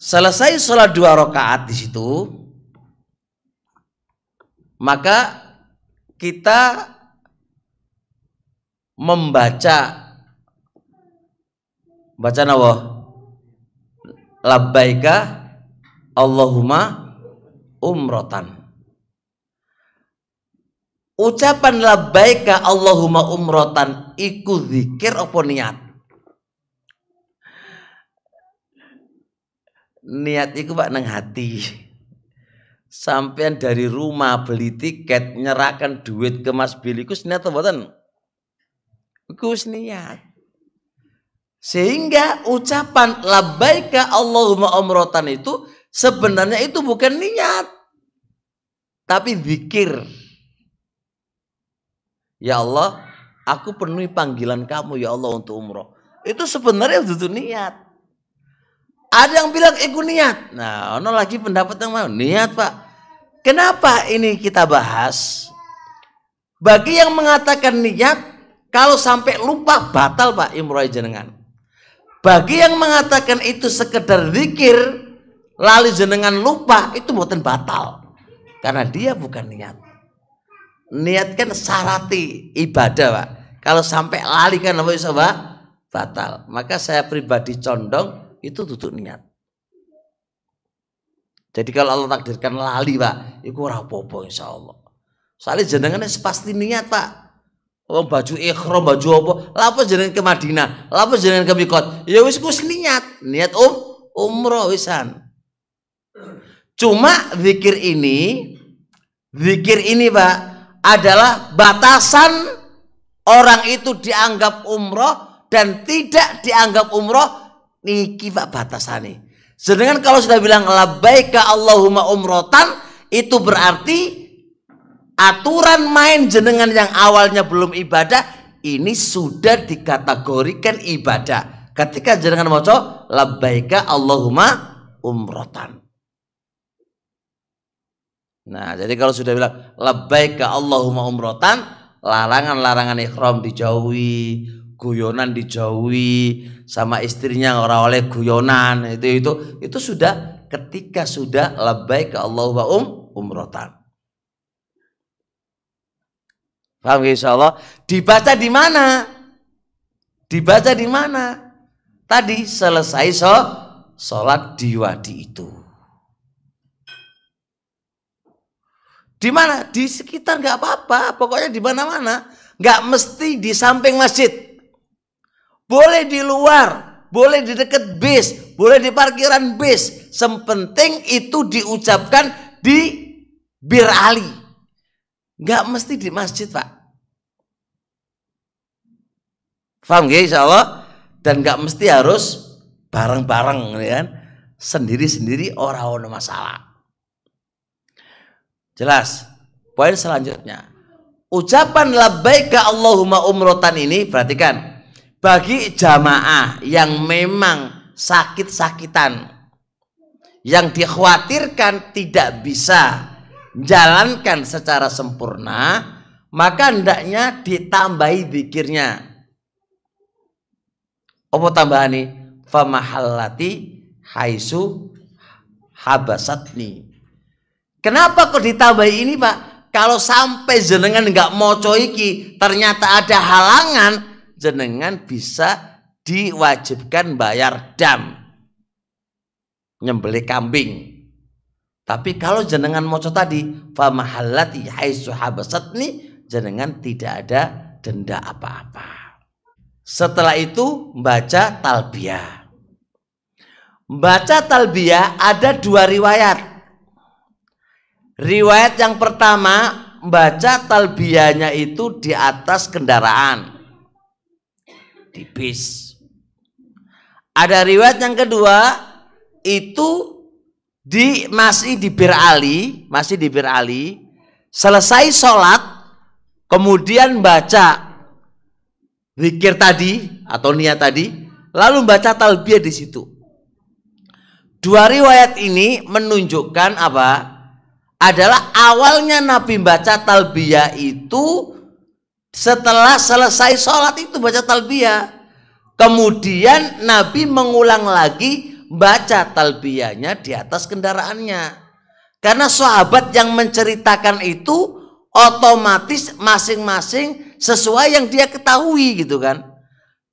Selesai sholat 2 rakaat di situ, maka kita membaca apa? Labbaika Allahumma umrotan. Ucapan labbaika Allahumma umrotan iku zikir apa niat? Niat iku Pak nang hati. Sampean dari rumah beli tiket, nyerahkan duit ke Mas Billy, iku niat apa mboten? Iku niat. Sehingga ucapan labbaika Allahumma umrotan itu sebenarnya itu bukan niat, tapi zikir. Ya Allah, aku penuhi panggilan kamu ya Allah untuk umroh. Itu sebenarnya itu niat. Ada yang bilang itu niat. Nah, ono lagi pendapat yang mau niat Pak. Kenapa ini kita bahas? Bagi yang mengatakan niat, kalau sampai lupa batal Pak umroh jenengan. Bagi yang mengatakan itu sekedar zikir, lali jenengan lupa, itu bukan batal. Karena dia bukan niat. Niat kan syarati ibadah Pak. Kalau sampai lali kan apa bisa Pak? Batal. Maka saya pribadi condong itu tutup niat. Jadi kalau Allah takdirkan lali Pak, itu ora apa-apa insyaallah. Soalnya jenengan pasti niat Pak. Oh baju ikhram, baju apa? Lapa jenengan ke Madinah, lapa jenengan ke Mikot. Ya wis kus niat umroh wisan. Cuma zikir ini Pak adalah batasan orang itu dianggap umroh dan tidak dianggap umroh. Niki Pak batasane. Sedangkan kalau sudah bilang labbaika Allahumma umrotan, itu berarti aturan main jenengan yang awalnya belum ibadah ini sudah dikategorikan ibadah. Ketika jenengan maca labbaika Allahumma umrotan. Nah, jadi kalau sudah bilang labbaika Allahumma umrotan, larangan-larangan ihram dijauhi, guyonan dijauhi, sama istrinya orang oleh guyonan, itu sudah ketika sudah labbaika Allahumma umrotan. Paham ya insyaallah? Dibaca di mana? Dibaca di mana? Tadi selesai sholat di wadi itu. Di mana? Di sekitar nggak apa-apa, pokoknya di mana-mana. Nggak mesti di samping masjid. Boleh di luar, boleh di dekat bis, boleh di parkiran bis. Sepenting itu diucapkan di Bir Ali. Nggak mesti di masjid Pak. Paham ya insyaallah? Dan nggak mesti harus bareng-bareng kan? Sendiri-sendiri orang masalah. Jelas. Poin selanjutnya. Ucapan labbaika Allahumma umrotan ini perhatikan. Bagi jamaah yang memang sakit-sakitan, yang dikhawatirkan tidak bisa jalankan secara sempurna, maka hendaknya ditambahi zikirnya. Apa tambahan nih? Famahallati haisu habasatni. Kenapa kok ditambahi ini Pak? Kalau sampai jenengan nggak moco iki, ternyata ada halangan, jenengan bisa diwajibkan bayar dam, nyembelih kambing. Tapi kalau jenengan moco tadi famahallati haitsu habasatni, jenengan tidak ada denda apa-apa. Setelah itu membaca talbiyah. Membaca talbiyah ada 2 riwayat. Riwayat yang pertama membaca talbiyahnya itu di atas kendaraan, di bis. Ada riwayat yang kedua itu masih di Bir Ali, selesai sholat kemudian baca zikir tadi atau niat tadi, lalu baca talbiyah di situ. 2 riwayat ini menunjukkan apa? Adalah awalnya Nabi baca talbiyah itu setelah selesai sholat itu baca talbiyah. Kemudian Nabi mengulang lagi baca talbiyahnya di atas kendaraannya. Karena sahabat yang menceritakan itu otomatis masing-masing sesuai yang dia ketahui gitu kan.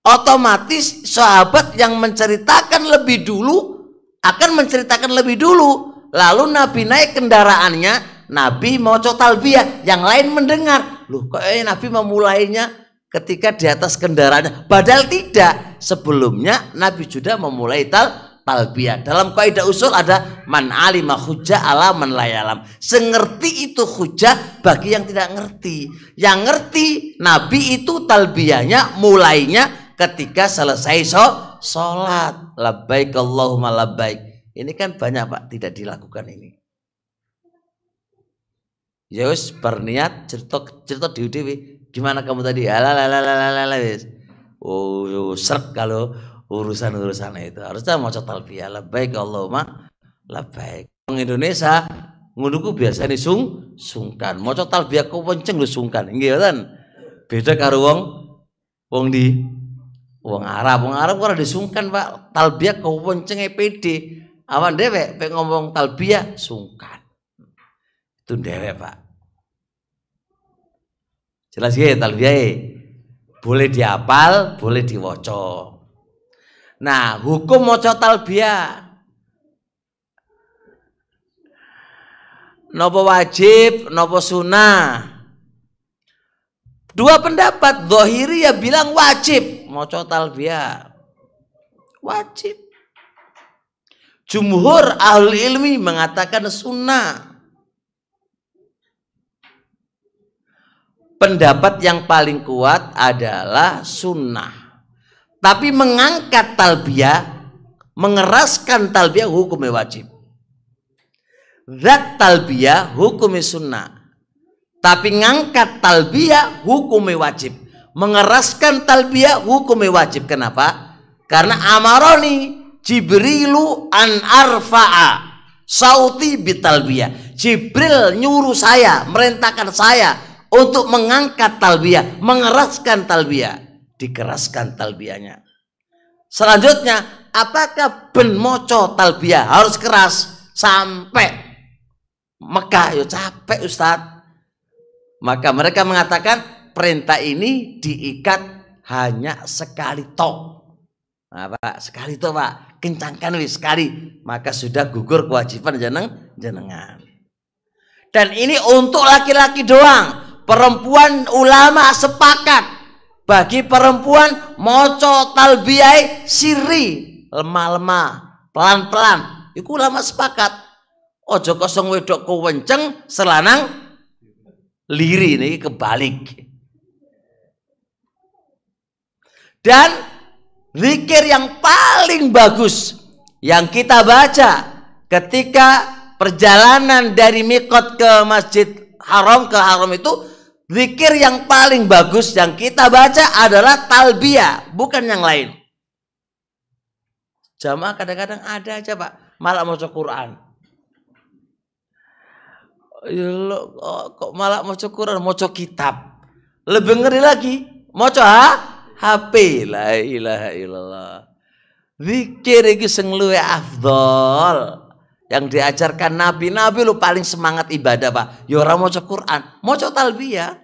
Otomatis sahabat yang menceritakan lebih dulu akan menceritakan lebih dulu. Lalu Nabi naik kendaraannya, Nabi maca talbiyah, yang lain mendengar. Loh, kok Nabi memulainya ketika di atas kendaraannya? Padahal tidak. Sebelumnya Nabi sudah memulai talbiyah. Dalam kaidah usul ada man alima hujjah ala man la ya'lam. Sengerti itu hujjah bagi yang tidak ngerti. Yang ngerti Nabi itu talbiyahnya mulainya ketika selesai sholat. Labbaik Allahumma labbaik. Ini kan banyak Pak tidak dilakukan ini. Ya wis berniat cerita dewi. Gimana kamu tadi? Alalalalalala wis. Oh, srek kalau urusan-urusan itu. Harusnya mau talbiyah labbaik Allahumma labbaik. Orang Indonesia ngono biasanya sungkan. Mau talbiyah kok kenceng lho sungkan. Nggih mboten. Beda karo wong di wong Arab. Wong Arab ora disungkan, Pak. Talbiyah kok kenceng pede. Awan dewek pengen ngomong talbiyah sungkan. Itu dewek, Pak. Jelas ya talbiyah. Boleh dihafal, boleh diwaca. Nah, hukum maca talbiyah. Napa wajib, napa sunah? Dua pendapat. Zahiriyah bilang wajib maca talbiyah. Wajib. Jumhur ahli ilmi mengatakan sunnah. Pendapat yang paling kuat adalah sunnah. Tapi mengangkat talbiyah, mengeraskan talbiyah hukumnya wajib. Zat talbiyah hukumnya sunnah. Tapi ngangkat talbiyah hukumnya wajib. Mengeraskan talbiyah hukumnya wajib. Kenapa? Karena amaroni Jibrilu an arfa'a sauti bitalbiyah. Jibril nyuruh saya, merintahkan saya untuk mengangkat talbiyah, mengeraskan talbiyah. Dikeraskan talbiyahnya. Selanjutnya, apakah ben moco talbiyah harus keras sampai Mekah? Yo capek Ustadz. Maka mereka mengatakan perintah ini diikat hanya sekali tok. Nah, Pak, sekali itu Pak, kencangkan wis sekali, maka sudah gugur kewajiban jenengan. Dan ini untuk laki-laki doang. Perempuan ulama sepakat bagi perempuan moco talbiyah sirri, lemah-lemah, pelan-pelan. Iku ulama sepakat. Ojo kosong wedok kewenceng selanang liri ini kebalik. Dan zikir yang paling bagus yang kita baca ketika perjalanan dari Miqat ke Masjid Haram ke Haram itu, zikir yang paling bagus yang kita baca adalah talbiyah, bukan yang lain. Jamaah kadang-kadang ada aja Pak malah maca Quran. Ya lo, kok malah maca Quran, maca kitab. Lebih ngeri lagi, maca HP. La ilaha illallah. Zikir iki sing luwih afdol. Yang diajarkan Nabi lu paling semangat ibadah Pak. Ya ora maca Quran, maca talbiyah.